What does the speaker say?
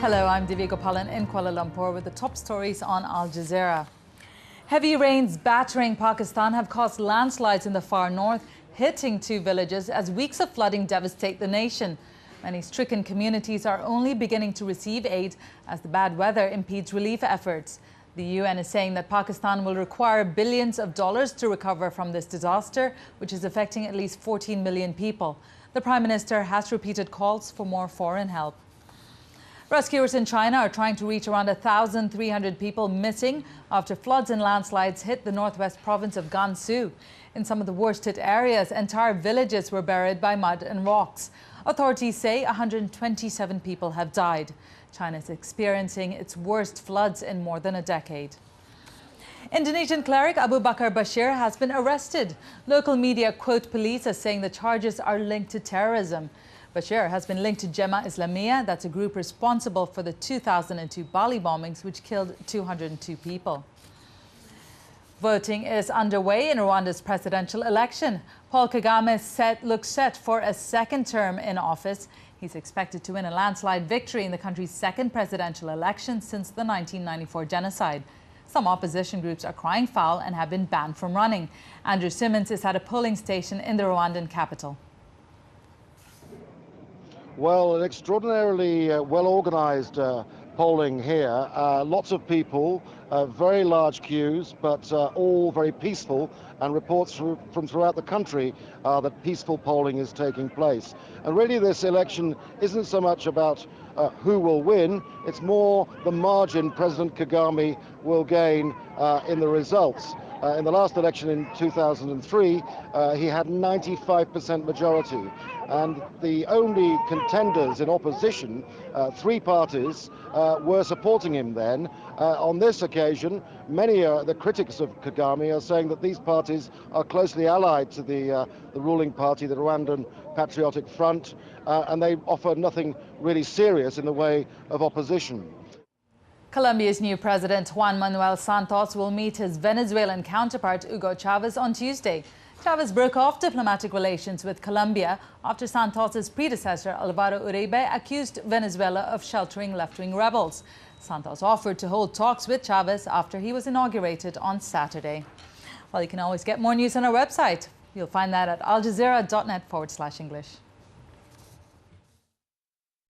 Hello, I'm Divya Gopalan in Kuala Lumpur with the top stories on Al Jazeera. Heavy rains battering Pakistan have caused landslides in the far north, hitting 2 villages as weeks of flooding devastate the nation. Many stricken communities are only beginning to receive aid as the bad weather impedes relief efforts. The UN is saying that Pakistan will require billions of dollars to recover from this disaster, which is affecting at least 14 million people. The Prime Minister has repeated calls for more foreign help. Rescuers in China are trying to reach around 1,300 people missing after floods and landslides hit the northwest province of Gansu. In some of the worst hit areas, entire villages were buried by mud and rocks. Authorities say 127 people have died. China is experiencing its worst floods in more than a decade. Indonesian cleric Abu Bakar Bashir has been arrested. Local media quote police as saying the charges are linked to terrorism. Bashir has been linked to Jemaah Islamiyah, that's a group responsible for the 2002 Bali bombings, which killed 202 people. Voting is underway in Rwanda's presidential election. Paul Kagame looks set for a second term in office. He's expected to win a landslide victory in the country's second presidential election since the 1994 genocide. Some opposition groups are crying foul and have been banned from running. Andrew Simmons is at a polling station in the Rwandan capital. Well, an extraordinarily well-organized polling here. Lots of people, very large queues, but all very peaceful, and reports from throughout the country that peaceful polling is taking place. And really this election isn't so much about who will win, it's more the margin President Kagame will gain in the results. In the last election in 2003, he had 95% majority. And the only contenders in opposition, 3 parties, were supporting him then. On this occasion, many the critics of Kagame are saying that these parties are closely allied to the ruling party, the Rwandan Patriotic Front, and they offer nothing really serious in the way of opposition. Colombia's new president, Juan Manuel Santos, will meet his Venezuelan counterpart, Hugo Chavez, on Tuesday. Chavez broke off diplomatic relations with Colombia after Santos's predecessor, Alvaro Uribe, accused Venezuela of sheltering left-wing rebels. Santos offered to hold talks with Chavez after he was inaugurated on Saturday. Well, you can always get more news on our website. You'll find that at aljazeera.net/English.